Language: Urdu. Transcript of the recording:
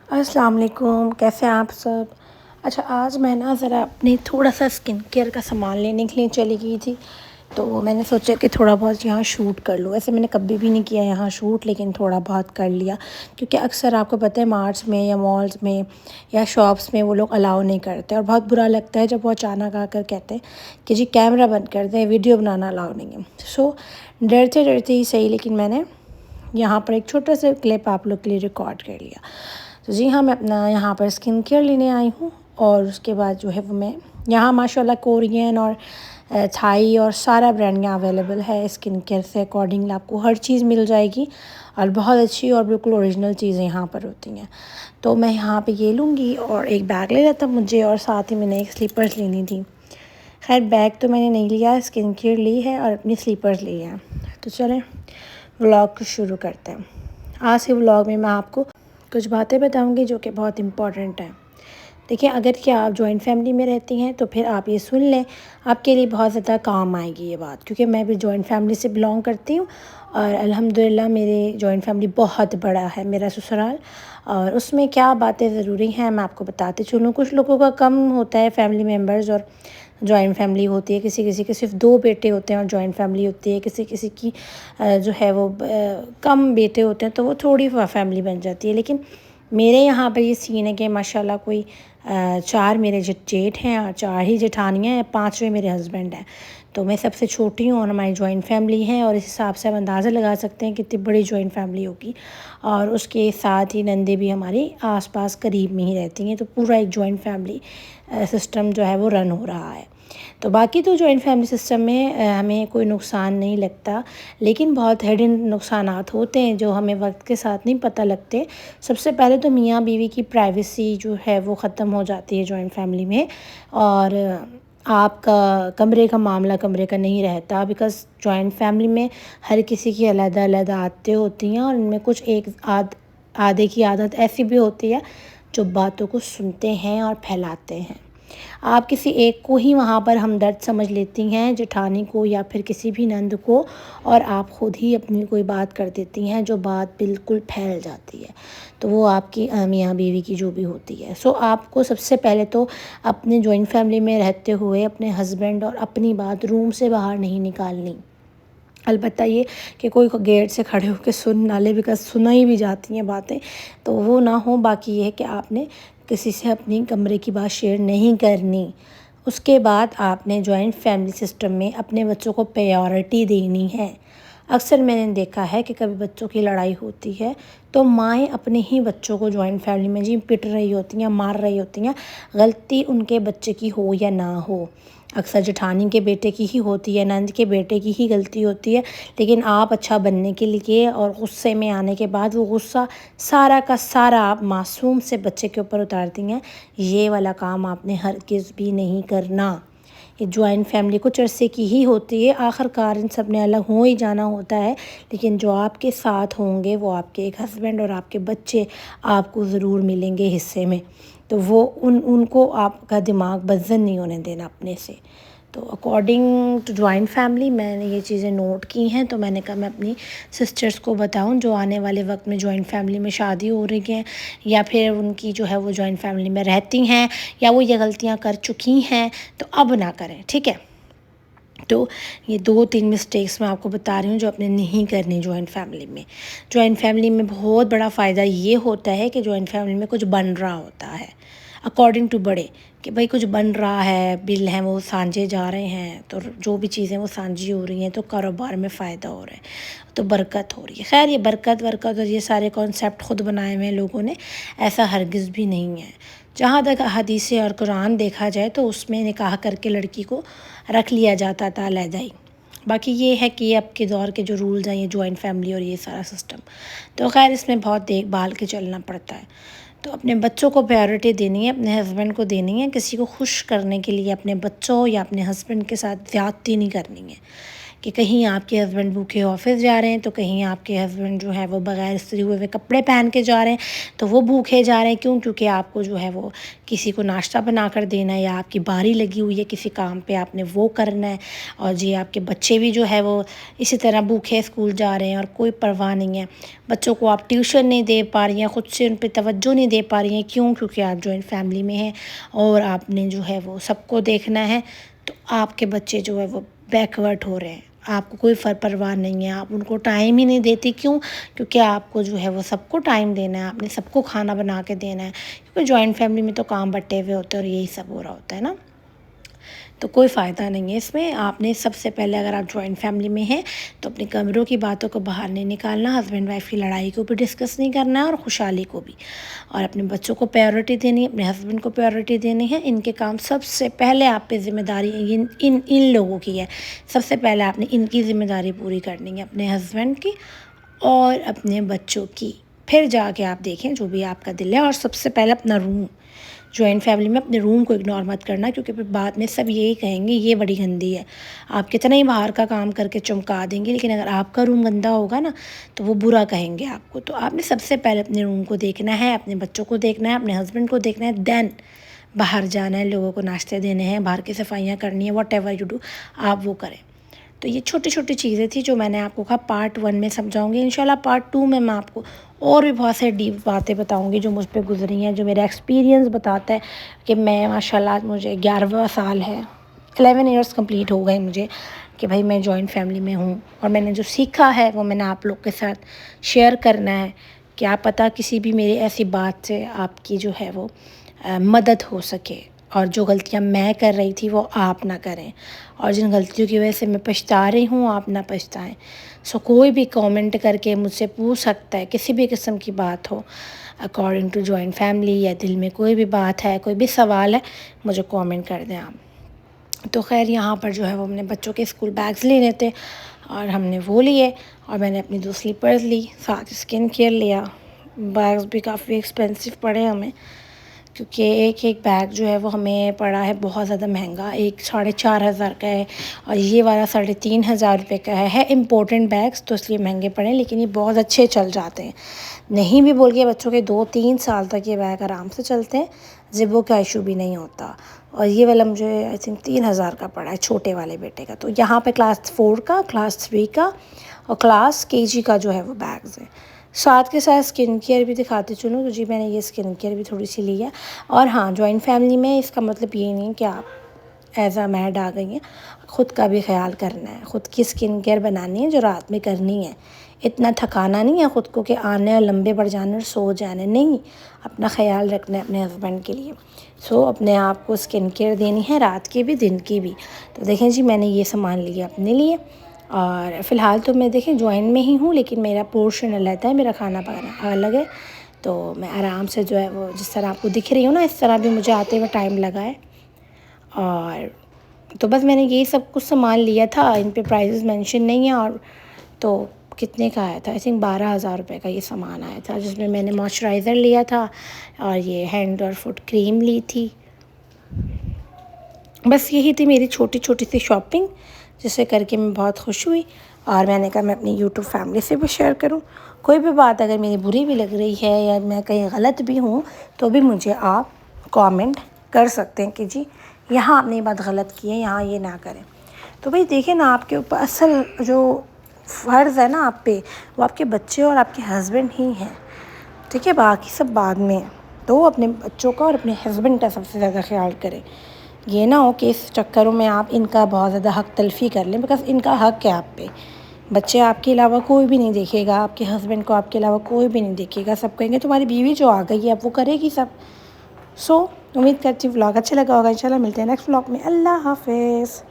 السلام علیکم، کیسے ہیں آپ سب؟ اچھا، آج میں ذرا اپنی تھوڑا سا اسکن کیئر کا سامان لینے کے لیے چلی گئی تھی، تو میں نے سوچا کہ تھوڑا بہت یہاں شوٹ کر لوں۔ ایسے میں نے کبھی بھی نہیں کیا یہاں شوٹ، لیکن تھوڑا بہت کر لیا، کیونکہ اکثر آپ کو پتہ ہے مارٹس میں یا مالز میں یا شاپس میں وہ لوگ الاؤ نہیں کرتے، اور بہت برا لگتا ہے جب وہ اچانک آ کر کہتے ہیں کہ جی کیمرہ بند کر دیں، ویڈیو بنانا الاؤ نہیں ہے۔ ڈرتے ڈرتے ہی صحیح، لیکن میں نے یہاں پر ایک چھوٹا سا کلپ آپ لوگ کے لیے ریکارڈ کر لیا۔ تو جی ہاں، میں اپنا یہاں پر اسکن کیئر لینے آئی ہوں، اور اس کے بعد جو ہے وہ میں یہاں ماشاءاللہ کورین اور تھائی اور سارا برانڈ یہاں اویلیبل ہے۔ اسکن کیئر سے اکارڈنگ آپ کو ہر چیز مل جائے گی، اور بہت اچھی اور بالکل اوریجنل چیزیں یہاں پر ہوتی ہیں۔ تو میں یہاں پہ یہ لوں گی، اور ایک بیگ لے لیتا مجھے، اور ساتھ ہی میں نے ایک سلیپرز لینی تھی۔ خیر بیگ تو میں نے نہیں لیا، اسکن کیئر لی ہے اور اپنی سلیپرز لی ہیں۔ تو چلیں ولاگ کو شروع کرتے ہیں۔ آج کے ولاگ میں آپ کو کچھ باتیں بتاؤں گی جو کہ بہت امپورٹنٹ ہیں۔ دیکھیں، اگر کیا آپ جوائنٹ فیملی میں رہتی ہیں تو پھر آپ یہ سن لیں، آپ کے لیے بہت زیادہ کام آئے گی یہ بات، کیونکہ میں بھی جوائنٹ فیملی سے بلانگ کرتی ہوں، اور الحمدللہ میری جوائنٹ فیملی بہت بڑا ہے میرا سسرال، اور اس میں کیا باتیں ضروری ہیں میں آپ کو بتاتے چلوں۔ کچھ لوگوں کا کم ہوتا ہے فیملی ممبرز اور جوائنٹ فیملی ہوتی ہے، کسی کسی کے صرف 2 بیٹے ہوتے ہیں اور جوائنٹ فیملی ہوتی ہے، کسی کسی کی جو ہے وہ کم بیٹے ہوتے ہیں تو وہ تھوڑی فیملی بن جاتی ہے۔ لیکن میرے یہاں پہ یہ سین ہے کہ ماشاءاللہ کوئی 4 میرے جیٹھ ہیں اور 4 ہی جیٹھانیاں ہیں، 5ویں میرے ہسبینڈ ہیں۔ تو میں سب سے چھوٹی ہوں اور ہماری جوائنٹ فیملی ہے، اور اس حساب سے ہم اندازہ لگا سکتے ہیں کہ کتنی بڑی جوائنٹ فیملی ہوگی، اور اس کے ساتھ ہی نندے بھی ہماری آس پاس قریب میں ہی رہتی ہیں، تو پورا ایک جوائنٹ فیملی سسٹم جو ہے وہ رن ہو رہا ہے۔ تو باقی تو جوائنٹ فیملی سسٹم میں ہمیں کوئی نقصان نہیں لگتا، لیکن بہت ہیڈن نقصانات ہوتے ہیں جو ہمیں وقت کے ساتھ نہیں پتہ لگتے۔ سب سے پہلے تو میاں بیوی کی پرائیویسی جو ہے وہ ختم ہو جاتی ہے جوائنٹ فیملی میں، اور آپ کا کمرے کا معاملہ کمرے کا نہیں رہتا، بیکاز جوائنٹ فیملی میں ہر کسی کی علیحدہ علیحدہ عادتیں ہوتی ہیں، اور ان میں کچھ ایک آدھے کی عادت ایسی بھی ہوتی ہے جو باتوں کو سنتے ہیں اور پھیلاتے ہیں۔ آپ کسی ایک کو ہی وہاں پر ہمدرد سمجھ لیتی ہیں، جٹھانی کو یا پھر کسی بھی نند کو، اور آپ خود ہی اپنی کوئی بات کر دیتی ہیں جو بات بالکل پھیل جاتی ہے، تو وہ آپ کی میاں بیوی کی جو بھی ہوتی ہے۔ آپ کو سب سے پہلے تو اپنے جوائنٹ فیملی میں رہتے ہوئے اپنے ہسبینڈ اور اپنی بات روم سے باہر نہیں نکالنی۔ البتہ یہ کہ کوئی گیٹ سے کھڑے ہو کے سن نہ لے، بیکاز سنائی بھی جاتی ہیں باتیں، تو وہ نہ ہو۔ باقی یہ ہے کہ آپ نے کسی سے اپنی کمرے کی بات شیئر نہیں کرنی۔ اس کے بعد آپ نے جوائنٹ فیملی سسٹم میں اپنے بچوں کو پریورٹی دینی ہے۔ اکثر میں نے دیکھا ہے کہ کبھی بچوں کی لڑائی ہوتی ہے تو مائیں اپنے ہی بچوں کو جوائنٹ فیملی میں پٹ رہی ہوتی ہیں، مار رہی ہوتی ہیں، غلطی ان کے بچے کی ہو یا نہ ہو۔ اکثر جٹھانی کے بیٹے کی ہی ہوتی ہے، نند کے بیٹے کی ہی غلطی ہوتی ہے، لیکن آپ اچھا بننے کے لیے اور غصے میں آنے کے بعد وہ غصہ سارا کا سارا آپ معصوم سے بچے کے اوپر اتارتی ہیں۔ یہ والا کام آپ نے ہرگز بھی نہیں کرنا۔ یہ جوائنٹ فیملی کچھ عرصے کی ہی ہوتی ہے، آخر کار ان سب نے الگ ہو ہی جانا ہوتا ہے، لیکن جو آپ کے ساتھ ہوں گے وہ آپ کے ایک ہسبینڈ اور آپ کے بچے آپ کو ضرور ملیں گے حصے میں، تو وہ ان کو آپ کا دماغ بدزن نہیں ہونے دینا اپنے سے۔ تو اکارڈنگ ٹو جوائنٹ فیملی میں نے یہ چیزیں نوٹ کی ہیں، تو میں نے کہا میں اپنی سسٹرز کو بتاؤں جو آنے والے وقت میں جوائنٹ فیملی میں شادی ہو رہی ہیں، یا پھر ان کی جو ہے وہ جوائنٹ فیملی میں رہتی ہیں، یا وہ یہ غلطیاں کر چکی ہیں، تو اب نہ کریں، ٹھیک ہے؟ تو یہ 2-3 مسٹیکس میں آپ کو بتا رہی ہوں جو اپنے نہیں کرنی جوائنٹ فیملی میں۔ جوائنٹ فیملی میں بہت بڑا فائدہ یہ ہوتا ہے کہ جوائنٹ فیملی میں کچھ بن رہا ہوتا ہے اکارڈنگ ٹو بڑے، کہ بھائی کچھ بن رہا ہے، بل ہیں وہ سانجھے جا رہے ہیں، تو جو بھی چیزیں وہ سانجھی ہو رہی ہیں تو کاروبار میں فائدہ ہو رہا ہے، تو برکت ہو رہی ہے۔ خیر یہ برکت اور یہ سارے کانسیپٹ خود بنائے ہوئے ہیں لوگوں نے، ایسا ہرگز بھی نہیں ہے۔ جہاں تک حدیث اور قرآن دیکھا جائے تو اس میں نکاح کر کے لڑکی کو رکھ لیا جاتا تھا علیحدہ ہی۔ باقی یہ ہے کہ اب کے دور کے جو رولز ہیں یہ جوائنٹ فیملی اور یہ سارا سسٹم، تو خیر اس میں بہت دیکھ بھال کے چلنا پڑتا ہے۔ تو اپنے بچوں کو پریورٹی دینی ہے، اپنے ہسبینڈ کو دینی ہے، کسی کو خوش کرنے کے لیے اپنے بچوں یا اپنے ہسبینڈ کے ساتھ زیادتی نہیں کرنی ہے۔ کہ کہیں آپ کے ہسبینڈ بھوکے آفس جا رہے ہیں تو کہیں آپ کے ہسبینڈ جو ہے وہ بغیر استری ہوئے کپڑے پہن کے جا رہے ہیں تو وہ بھوکے جا رہے ہیں. کیوں؟ کیونکہ آپ کو جو ہے وہ کسی کو ناشتہ بنا کر دینا ہے یا آپ کی باری لگی ہوئی ہے کسی کام پہ آپ نے وہ کرنا ہے. اور جی آپ کے بچے بھی جو ہے وہ اسی طرح بھوکے اسکول جا رہے ہیں اور کوئی پرواہ نہیں ہے. بچوں کو آپ ٹیوشن نہیں دے پا رہی ہیں, خود سے ان پہ توجہ نہیں دے پا رہی ہیں. کیوں؟ کیونکہ آپ جوائنٹ فیملی میں ہیں اور آپ نے جو ہے وہ سب کو دیکھنا ہے. تو آپ کے بچے جو ہے وہ بیکورڈ ہو رہے ہیں, آپ کو کوئی پرواہ نہیں ہے, آپ ان کو ٹائم ہی نہیں دیتی. کیوں؟ کیونکہ آپ کو جو ہے وہ سب کو ٹائم دینا ہے, آپ نے سب کو کھانا بنا کے دینا ہے. کیونکہ جوائنٹ فیملی میں تو کام بٹے ہوئے ہوتے ہیں اور یہی سب ہو رہا ہوتا ہے نا, تو کوئی فائدہ نہیں ہے اس میں. آپ نے سب سے پہلے اگر آپ جوائنٹ فیملی میں ہیں تو اپنے کمروں کی باتوں کو باہر نہیں نکالنا, ہسبینڈ وائف کی لڑائی کو بھی ڈسکس نہیں کرنا ہے اور خوشحالی کو بھی, اور اپنے بچوں کو پریورٹی دینی ہے, اپنے ہسبینڈ کو پریورٹی دینی ہے. ان کے کام سب سے پہلے آپ پہ ذمہ داری ان لوگوں کی ہے. سب سے پہلے آپ نے ان کی ذمہ داری پوری کرنی ہے, اپنے ہسبینڈ کی اور اپنے بچوں کی. پھر جا کے آپ دیکھیں جو بھی آپ کا دل ہے. اور سب سے پہلے اپنا روم, جوائنٹ فیملی میں اپنے روم کو اگنور مت کرنا, کیونکہ پھر بعد میں سب یہی کہیں گے یہ بڑی گندی ہے. آپ کتنا ہی باہر کا کام کر کے چمکا دیں گے, لیکن اگر آپ کا روم گندا ہوگا نا تو وہ برا کہیں گے آپ کو. تو آپ نے سب سے پہلے اپنے روم کو دیکھنا ہے, اپنے بچوں کو دیکھنا ہے, اپنے ہسبینڈ کو دیکھنا ہے, دین باہر جانا ہے, لوگوں کو ناشتے دینے ہیں, باہر کی صفائیاں کرنی ہیں, واٹ ایور یو ڈو آپ وہ کریں. تو یہ چھوٹی چھوٹی چیزیں تھیں جو میں نے آپ کو کہا پارٹ 1 میں سمجھاؤں گی. انشاءاللہ پارٹ 2 میں آپ کو اور بھی بہت سے ڈیپ باتیں بتاؤں گی جو مجھ پہ گزری ہیں, جو میرا ایکسپیرینس بتاتا ہے کہ میں ماشاءاللہ آج مجھے 11واں سال ہے, 11 ایئرس کمپلیٹ ہو گئے مجھے کہ بھائی میں جوائنٹ فیملی میں ہوں. اور میں نے جو سیکھا ہے وہ میں نے آپ لوگ کے ساتھ شیئر کرنا ہے, کیا پتہ کسی بھی میری ایسی بات سے آپ کی جو ہے وہ مدد ہو سکے, اور جو غلطیاں میں کر رہی تھی وہ آپ نہ کریں, اور جن غلطیوں کی وجہ سے میں پچھتا رہی ہوں آپ نہ پچھتائیں. سو کوئی بھی کامنٹ کر کے مجھ سے پوچھ سکتا ہے, کسی بھی قسم کی بات ہو اکارڈنگ ٹو جوائنٹ فیملی, یا دل میں کوئی بھی بات ہے, کوئی بھی سوال ہے, مجھے کامنٹ کر دیں آپ. تو خیر یہاں پر جو ہے وہ ہم نے بچوں کے اسکول بیگز لینے تھے اور ہم نے وہ لیے, اور میں نے اپنی 2 سلیپرز لی, ساتھ اسکن کیئر لیا. بیگز بھی کافی ایکسپینسو پڑے ہمیں, کیونکہ ایک بیگ جو ہے وہ ہمیں پڑا ہے بہت زیادہ مہنگا, ایک 4,500 کا ہے اور یہ والا 3,500 روپے کا ہے. امپورٹنٹ بیگس تو اس لیے مہنگے پڑے, لیکن یہ بہت اچھے چل جاتے ہیں. نہیں بھی بول کے بچوں کے 2-3 سال تک یہ بیگ آرام سے چلتے ہیں, زبوں کا ایشو بھی نہیں ہوتا. اور یہ والا مجھے آئی تھنک 3,000 کا پڑا ہے چھوٹے والے بیٹے کا. تو یہاں پہ کلاس 4 کا, کلاس 3 کا اور کلاس KG کا جو ہے وہ بیگز ہیں. ساتھ کے ساتھ اسکن کیئر بھی دکھاتے چلوں. تو جی میں نے یہ اسکن کیئر بھی تھوڑی سی لی ہے. اور ہاں جوائنٹ فیملی میں اس کا مطلب یہ نہیں کہ آپ ایز اے میڈ آ گئی ہیں, خود کا بھی خیال کرنا ہے, خود کی اسکن کیئر بنانی ہے جو رات میں کرنی ہے. اتنا تھکانا نہیں ہے خود کو کہ آنے اور لمبے پڑ جانے اور سو جانے, نہیں, اپنا خیال رکھنا ہے اپنے ہسبینڈ کے لیے. سو اپنے آپ کو اسکن کیئر دینی ہے, رات کی بھی دن کی بھی. تو دیکھیں جی میں نے یہ سامان لیا اپنے لیے, اور فی الحال تو میں دیکھیں جوائن میں ہی ہوں, لیکن میرا پورشن الگ ہے, میرا کھانا پکانا الگ ہے. تو میں آرام سے جو ہے وہ جس طرح آپ کو دکھ رہی ہوں نا, اس طرح بھی مجھے آتے ہوئے ٹائم لگا ہے. اور تو بس میں نے یہی سب کچھ سامان لیا تھا, ان پہ پرائزز مینشن نہیں ہیں. اور تو کتنے کا آیا تھا, آئی تھنک 12,000 روپے کا یہ سامان آیا تھا, جس میں نے موئسچرائزر لیا تھا اور یہ ہینڈ اور فٹ کریم لی تھی. بس یہی تھی میری چھوٹی چھوٹی سی شاپنگ, جسے کر کے میں بہت خوش ہوئی. اور میں نے کہا میں اپنی یوٹیوب فیملی سے بھی شیئر کروں. کوئی بھی بات اگر میری بری بھی لگ رہی ہے یا میں کہیں غلط بھی ہوں تو بھی مجھے آپ کامنٹ کر سکتے ہیں کہ جی یہاں آپ نے یہ بات غلط کی ہے, یہاں یہ نہ کریں. تو بھئی دیکھیں نا, آپ کے اوپر اصل جو فرض ہے نا آپ پہ, وہ آپ کے بچے اور آپ کے ہسبینڈ ہی ہیں, ٹھیک ہے, باقی سب بعد میں. تو اپنے بچوں کا اور اپنے ہسبینڈ کا سب سے زیادہ خیال کریں. یہ نہ ہو کہ اس چکروں میں آپ ان کا بہت زیادہ حق تلفی کر لیں, بیکاز ان کا حق ہے آپ پہ. بچے آپ کے علاوہ کوئی بھی نہیں دیکھے گا, آپ کے ہسبینڈ کو آپ کے علاوہ کوئی بھی نہیں دیکھے گا. سب کہیں گے تمہاری بیوی جو آ گئی ہے اب وہ کرے گی سب. سو امید کرتی ہوں ولاگ اچھا لگا ہوگا. انشاءاللہ ملتے ہیں نیکسٹ ولاگ میں. اللہ حافظ.